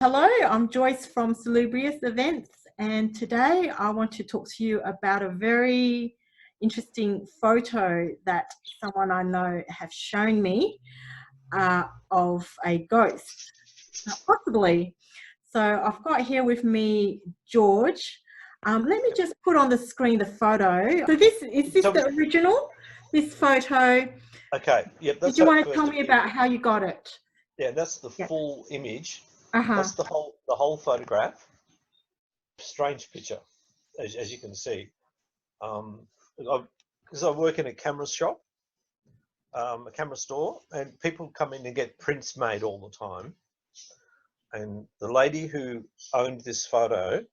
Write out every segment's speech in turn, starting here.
Hello, I'm Joyce from Salubrious Events, and today I want to talk to you about a very interesting photo that someone I know have shown me of a ghost, possibly. So I've got here with me George. Let me just put on the screen the photo. So this So, the original? This photo. okay, yeah, Did that's you how it want to tell first me appeared. about how you got it? Yeah, that's the Yeah. full image. Uh-huh. That's the whole photograph. Strange picture, as you can see. Um, because I work in a camera shop, a camera store, and people come in and get prints made all the time. And the lady who owned this photo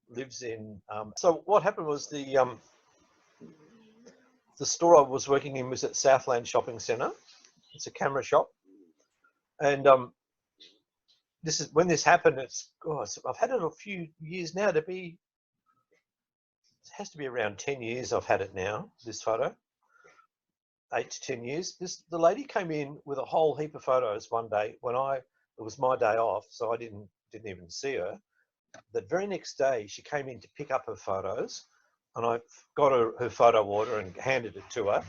lives in. So what happened was the store I was working in was at Southland Shopping Centre. It's a camera shop, and this is when this happened. I've had it a few years now. It has to be around 10 years. I've had it now. This photo, 8 to 10 years. The lady came in with a whole heap of photos one day when it was my day off, so I didn't even see her. The very next day, she came in to pick up her photos, and I got her photo order and handed it to her.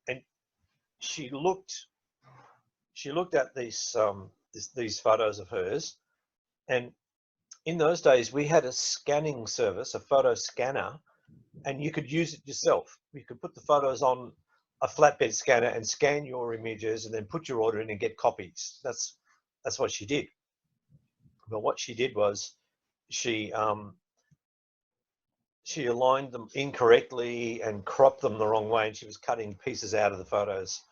And she looked at these photos of hers, and in those days, we had a scanning service, a photo scanner, and you could use it yourself. You could put the photos on a flatbed scanner and scan your images and then put your order in and get copies. That's what she did. But what she did was she she aligned them incorrectly and cropped them the wrong way, and she was cutting pieces out of the photos.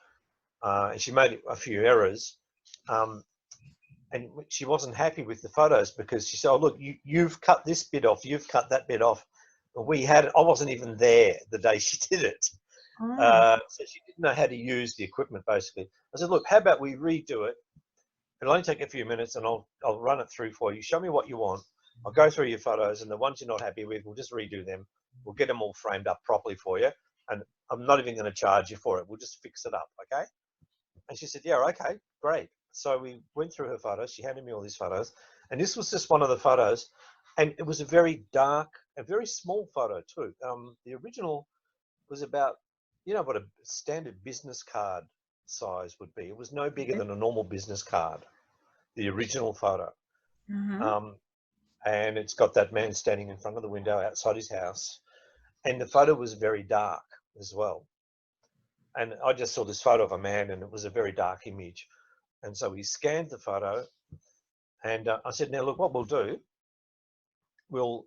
And she made a few errors. And she wasn't happy with the photos because she said, "Oh, look, you've cut this bit off, you've cut that bit off." I wasn't even there the day she did it. Oh. So she didn't know how to use the equipment, basically. I said, "Look, how about we redo it? It'll only take a few minutes and I'll run it through for you. Show me what you want. I'll go through your photos, and the ones you're not happy with, we'll just redo them. We'll get them all framed up properly for you. And I'm not even going to charge you for it. We'll just fix it up, okay?" And she said, "Yeah, okay, great." So we went through her photos. She handed me all these photos. And this was just one of the photos. And it was a very dark, a very small photo too. The original was about, what a standard business card size would be. It was no bigger than a normal business card, the original photo. Uh-huh. Um, and it's got that man standing in front of the window outside his house. And the photo was very dark as well. And I just saw this photo of a man, and it was a very dark image. And so we scanned the photo, and I said, "Now look, what we'll do, we'll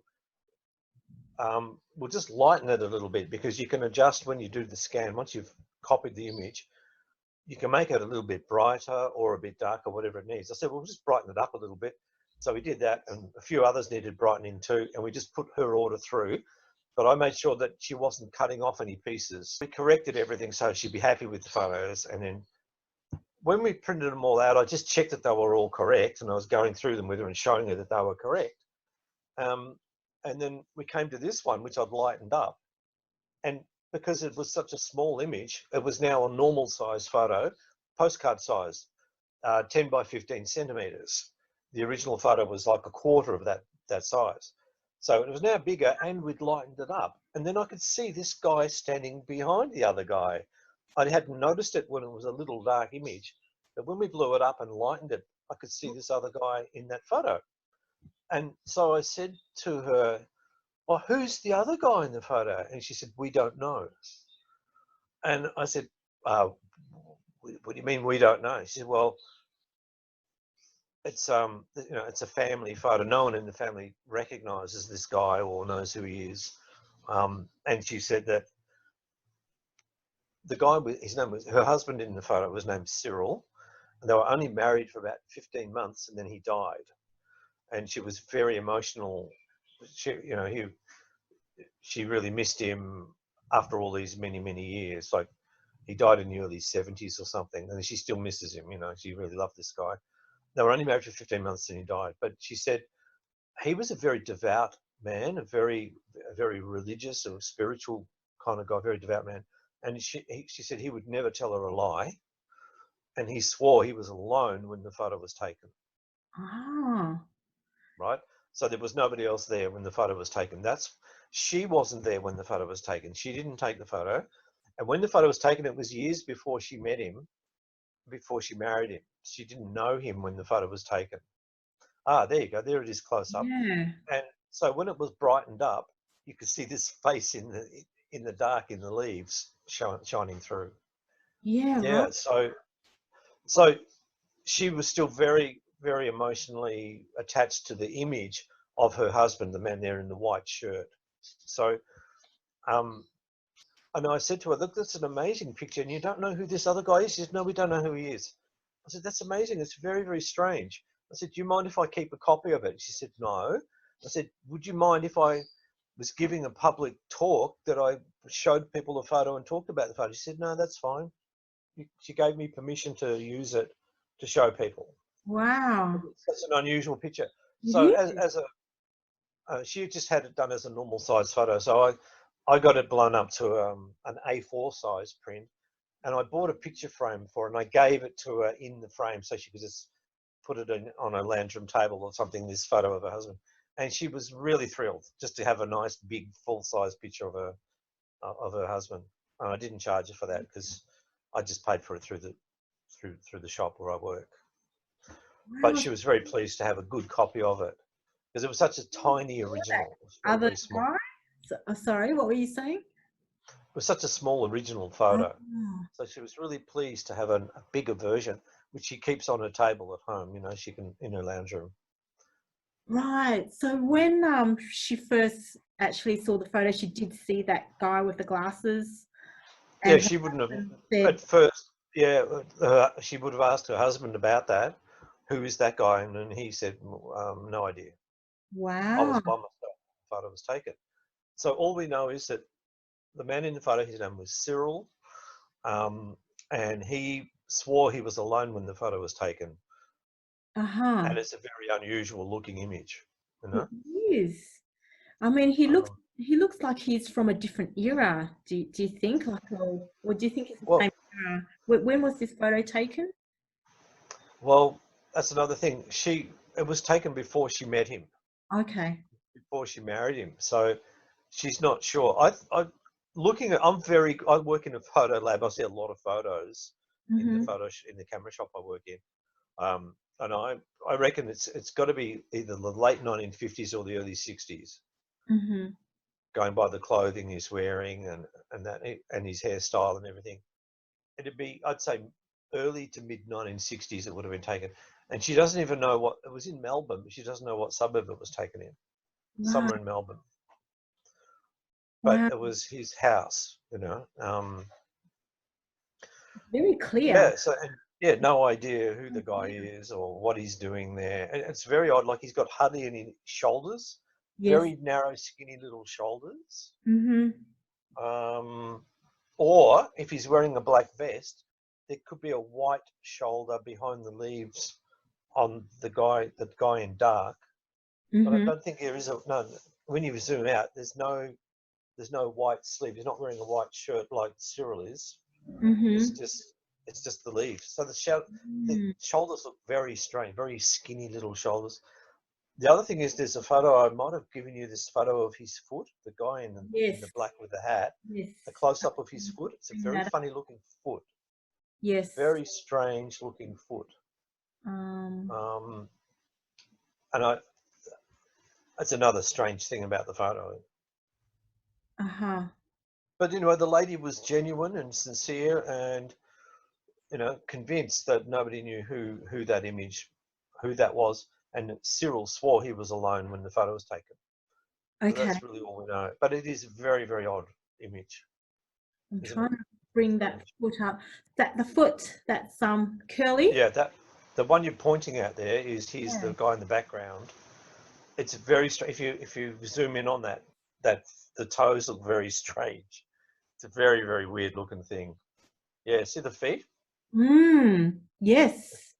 we'll just lighten it a little bit, because you can adjust when you do the scan. Once you've copied the image, you can make it a little bit brighter or a bit darker, whatever it needs." I said, "We'll just brighten it up a little bit." So we did that, and a few others needed brightening too, and we just put her order through. But I made sure that she wasn't cutting off any pieces. We corrected everything so she'd be happy with the photos, and then when we printed them all out, I just checked that they were all correct, and I was going through them with her and showing her that they were correct. And then we came to this one, which I'd lightened up. And because it was such a small image, it was now a normal size photo, postcard size, 10 by 15 centimeters. The original photo was like a quarter of that size. So it was now bigger, and we'd lightened it up. And then I could see this guy standing behind the other guy. I hadn't noticed it when it was a little dark image, but when we blew it up and lightened it, I could see this other guy in that photo. And so I said to her, "Well, who's the other guy in the photo?" And she said, "We don't know." And I said, "What do you mean we don't know?" She said, "Well, it's a family photo. No one in the family recognizes this guy or knows who he is." And she said that the guy, his name was, her husband in the photo was named Cyril, and they were only married for about 15 months, and then he died. And she was very emotional. She really missed him after all these many, many years. Like, he died in the early 70s or something, and she still misses him. She really loved this guy. They were only married for 15 months and he died. But she said he was a very devout man, a very religious or spiritual kind of guy, very devout man. And she said he would never tell her a lie. And he swore he was alone when the photo was taken. Ah, right? So there was nobody else there when the photo was taken. She wasn't there when the photo was taken. She didn't take the photo. And when the photo was taken, it was years before she met him, before she married him. She didn't know him when the photo was taken. Ah, there you go. There it is close up. yeah. And so when it was brightened up, you could see this face in the dark in the leaves shining through. Yeah, right. Yeah. So she was still very, very emotionally attached to the image of her husband, the man there in the white shirt. So, um, and I said to her, look, that's an amazing picture, and you don't know who this other guy is? She said, no, we don't know who he is. I said, that's amazing. It's very, very strange. I said, do you mind if I keep a copy of it? She said, no. I said, would you mind if I was giving a public talk that I showed people the photo and talked about the photo? She said, no, that's fine. She gave me permission to use it to show people. Wow. It's such an unusual picture. So It is. as a she just had it done as a normal size photo. So I got it blown up to an A4 size print, and I bought a picture frame for it, and I gave it to her in the frame so she could just put it on a lounge room table or something. This photo of her husband, and she was really thrilled just to have a nice big full size picture of her husband. And I didn't charge her for that because I just paid for it through the shop where I work. But Wow. she was very pleased to have a good copy of it because it was such a tiny original. It was very, Other very small. guy? Sorry, what were you saying? It was such a small original Oh, photo. So she was really pleased to have a bigger version, which she keeps on her table at home. She can in her lounge room. right. So when she first actually saw the photo, she did see that guy with the glasses, Yeah, and her she wouldn't have husband said, at first. Yeah, she would have asked her husband about that. Who is that guy? And he said, no idea. I was "Wow, by myself. The photo was taken. So all we know is that the man in the photo, his name was Cyril, um, and he swore he was alone when the photo was taken. uh-huh." And it's a very unusual looking image, you It know. is. I mean, Um, he looks like he's from a different era. Do you think, like, or do you think it's the well, same era? When was this photo taken? well, that's another thing. It was taken before she met him, Okay. before she married him. So she's not sure. I work in a photo lab. I see a lot of photos in Mm-hmm. in the camera shop I work in. And I reckon it's got to be either the late 1950s or the early 60s, Mm-hmm. going by the clothing he's wearing and his hairstyle and everything. It'd be, I'd say, early to mid 1960s it would have been taken. And she doesn't even know what it was in Melbourne, but she doesn't know what suburb it was taken in. Right. Somewhere in Melbourne, but Wow. it was his house. Very clear. Yeah. So and yeah, no idea who the guy is or what he's doing there. And it's very odd. Like he's got hardly any shoulders, Yes. very narrow, skinny little shoulders. Mm-hmm. Um, or if he's wearing a black vest, there could be a white shoulder behind the leaves on the guy in dark. But I Mm-hmm. don't think there is no. When you zoom out, there's no white sleeve. He's not wearing a white shirt like Cyril is. It's Mm-hmm. just it's just the leaves. So the Mm. shoulders look very strange, very skinny little shoulders. The other thing is there's a photo. I might have given you this photo of his foot, the guy in Yes. the black with the hat. Yes. A close up of his foot. It's a Bring very that up. funny looking foot. Yes. Very strange looking foot. Um, Um, and that's another strange thing about the photo. uh-huh. But the lady was genuine and sincere, and convinced that nobody knew who that was, and Cyril swore he was alone when the photo was taken. So Okay. that's really all we know. But it is a very, very odd image, I'm isn't it? trying to bring that Strange. foot up. That the foot that's curly? Yeah, that the one you're pointing at there is he's Yeah. the guy in the background. It's very strange. If you zoom in on that the toes look very strange. It's a very, very weird looking thing. Yeah, see the feet? Yes.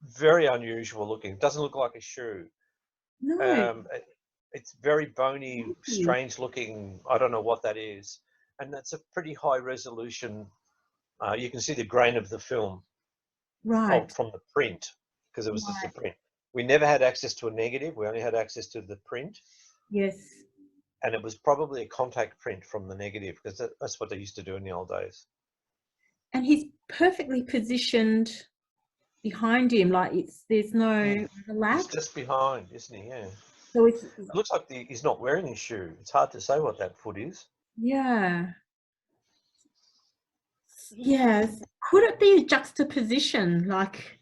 Very unusual looking. It doesn't look like a shoe. No. Um, it's very bony, Really. strange looking. I don't know what that is. And that's a pretty high resolution. You can see the grain of the film Right. from the print because it was just a Right. print. We never had access to a negative. We only had access to the print. Yes. And it was probably a contact print from the negative, because that's what they used to do in the old days. And he's perfectly positioned behind him, like there's no overlap. He's just behind, isn't he? Yeah. So It looks like he's not wearing his shoe. It's hard to say what that foot is. yeah. Yes. Could it be a juxtaposition? Like,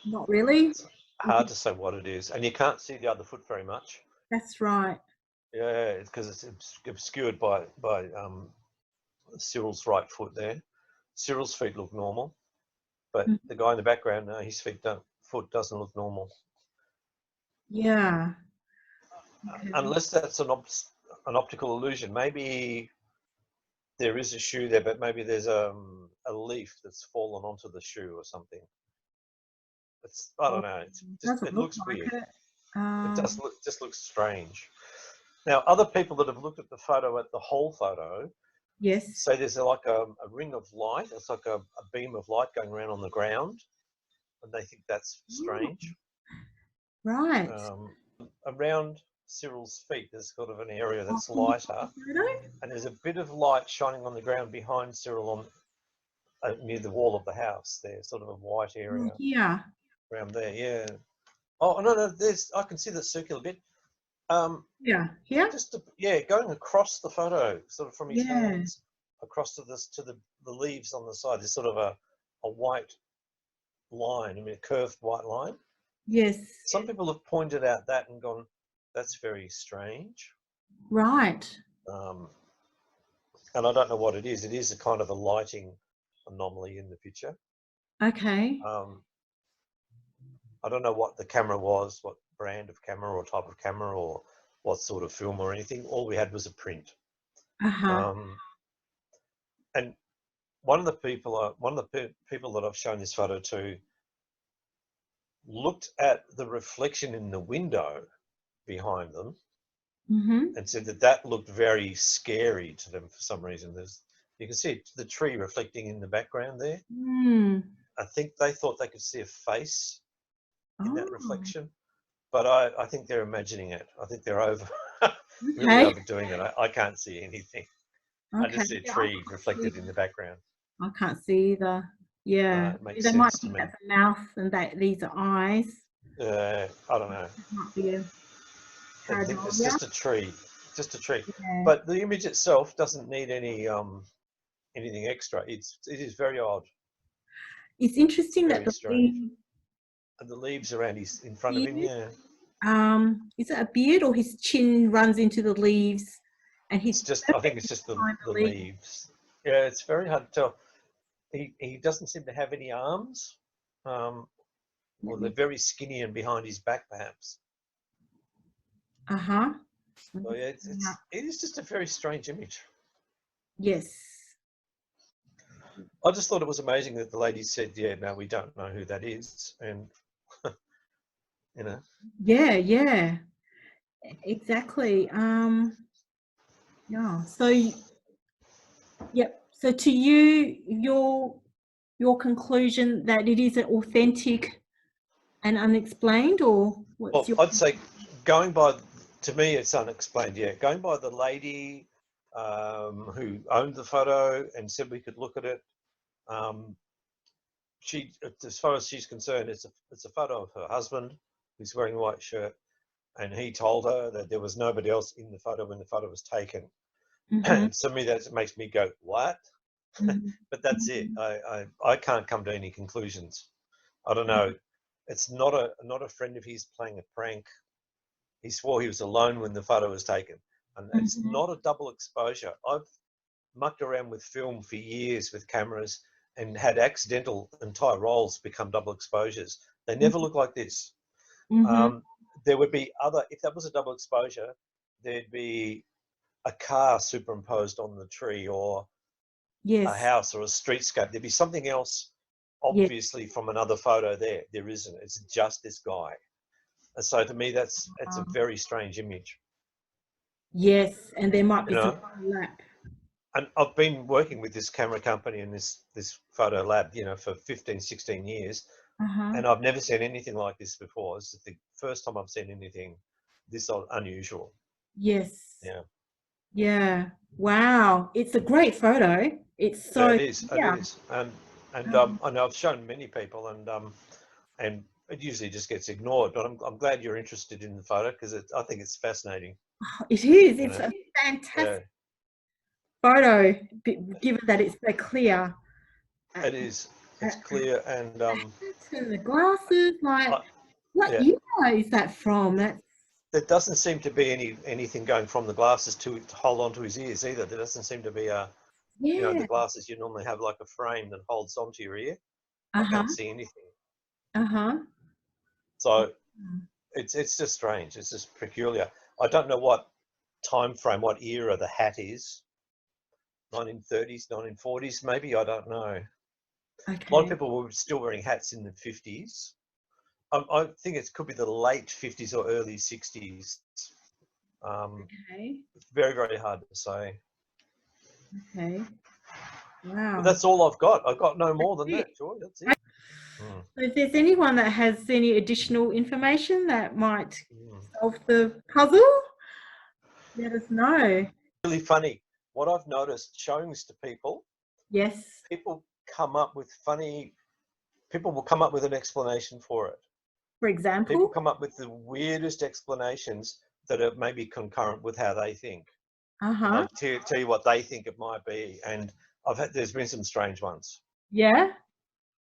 not really. It's hard to say what it is, and you can't see the other foot very much. That's right. Yeah, it's because it's obscured by Cyril's right foot there. Cyril's feet look normal, but the guy in the background, his foot doesn't look normal. Yeah. Okay. Unless that's an optical illusion. Maybe there is a shoe there, but maybe there's a leaf that's fallen onto the shoe or something. I don't know. It looks weird. It just looks strange. Now, other people that have looked at the photo, at the whole photo, yes, say there's like a ring of light. It's like a beam of light going around on the ground, and they think that's strange. Right. Around Cyril's feet, there's sort of an area that's lighter, and there's a bit of light shining on the ground behind Cyril near the wall of the house. There, sort of a white area. Yeah. Around there, yeah. Oh no, I can see the circular bit. Yeah. Here. Going across the photo, sort of from his hands across to the leaves on the side. There's sort of a white line. I mean, a curved white line. Yes. Some people have pointed out that and gone, that's very strange. Right. And I don't know what it is. It is a kind of a lighting anomaly in the picture. Okay. I don't know what the camera was, what brand of camera or type of camera or what sort of film or anything. All we had was a print. And one of the people that I've shown this photo to looked at the reflection in the window behind them and said that looked very scary to them for some reason. You can see the tree reflecting in the background there. I think they thought they could see a face in that reflection, but I think they're imagining it. I think they're really overdoing it. I can't see anything. I just see a tree reflected in the background. I can't see either. Yeah, they might think that's a mouth and these are eyes. I don't know. Might be I think it's just a tree, Yeah. But the image itself doesn't need any anything extra. It is very odd. It's interesting that the leaves around in front of him. Yeah. Is it a beard or his chin runs into the leaves? And I think it's just the leaves. Yeah, it's very hard to tell. He doesn't seem to have any arms. Well, they're very skinny and behind his back, perhaps. So yeah, it is just a very strange image. Yes. I just thought it was amazing that the lady said, "Yeah, no, we don't know who that is," and you know. Yeah, exactly. Yeah. So, yep. So, to you, your conclusion that it is authentic and unexplained, or what's I'd say to me, it's unexplained. Yeah, going by the lady who owned the photo and said we could look at it. She, as far as she's concerned, it's a photo of her husband who's wearing a white shirt, and he told her that there was nobody else in the photo when the photo was taken. And to me, that makes me go, what? But that's it. I can't come to any conclusions. I don't know. It's not a friend of his playing a prank. He swore he was alone when the photo was taken, and it's not a double exposure. I've mucked around with film for years with cameras and had accidental entire rolls become double exposures. They never look like this. There would be if that was a double exposure, there'd be a car superimposed on the tree, or a house, or a streetscape. There'd be something else, obviously from another photo there. There isn't. It's just this guy. And so to me, it's a very strange image. Yes, and there might be some overlap. And I've been working with this camera company and this photo lab, for 15, 16 years. Uh-huh. And I've never seen anything like this before. This is the first time I've seen anything this unusual. Yes. Yeah. Yeah. Wow. It's a great photo. It's Yeah, so it is. It yeah. is. And Um, I know I've shown many people, and it usually just gets ignored. But I'm glad you're interested in the photo because I think it's fascinating. it is. You It's know. a Yeah, fantastic photo, given that it's so clear. it is. Uh, It's clear and the hat and the glasses, like, uh, what yeah. era is that from? That's There doesn't seem to be anything going from the glasses to hold on to his ears either. There doesn't seem to be the yeah. glasses you normally have like a frame that holds onto your ear. I Uh-huh. can't see anything. Uh-huh. So it's just strange. It's just peculiar. I don't know what time frame, what era the hat is. 1930s, 1940s, maybe. I don't know. A lot of Okay. people were still wearing hats in the 50s. I think it could be the late 50s or early 60s. Okay. It's very, very hard to say. Okay. But Wow. that's all I've got. I've got no more than That's that, Joy. That's it. Mm, So if there's anyone that has any additional information that might mm. solve the puzzle, let us know. Really funny. What I've noticed showing this to people, Yes. people come up with funny, people will come up with an explanation for it. For People example. come up with the weirdest explanations that are maybe concurrent with how they think. And Uh-huh. they'll tell you what they think it might be. And there's been some strange ones. Yeah.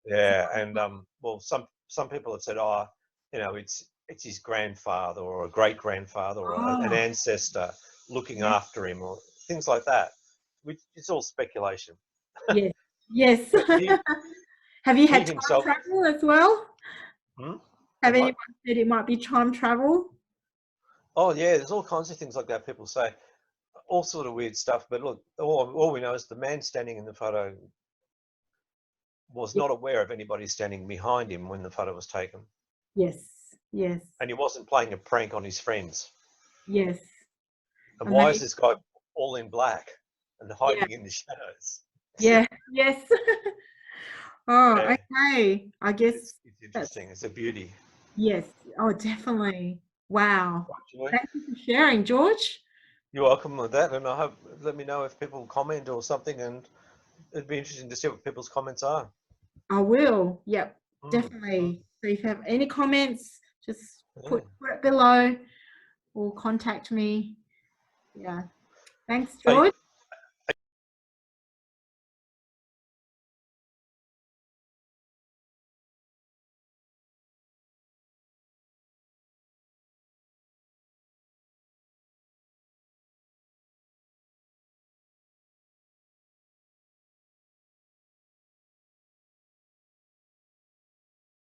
Yeah. And well, some people have said, oh, it's his grandfather or a great grandfather or an Oh, ancestor looking yes. after him or things like that. Which it's all speculation. Yes. Yes. But Have you he had time himself, travel as well? hmm? Have Have anyone what? said it might be time travel? Oh yeah, there's all kinds of things like that. People say all sort of weird stuff. But look, all we know is the man standing in the photo was Ye- not aware of anybody standing behind him when the photo was taken, Yes. Yes. and he wasn't playing a prank on his friends. Yes. And why is Amazing. this guy all in black and Yeah. hiding in the shadows? Yeah. Yes. Oh, Yeah, okay. I guess it's that's interesting. It's a beauty. yes. Oh, definitely. Wow. Right, Joy? Thank you for sharing, George. You're welcome with that, and I hope let me know if people comment or something, and it'd be interesting to see what people's comments are. I will. Yep, Mm, mm, definitely. So if you have any comments, just yeah. put it below or contact me. Yeah. Thanks, Hey, George.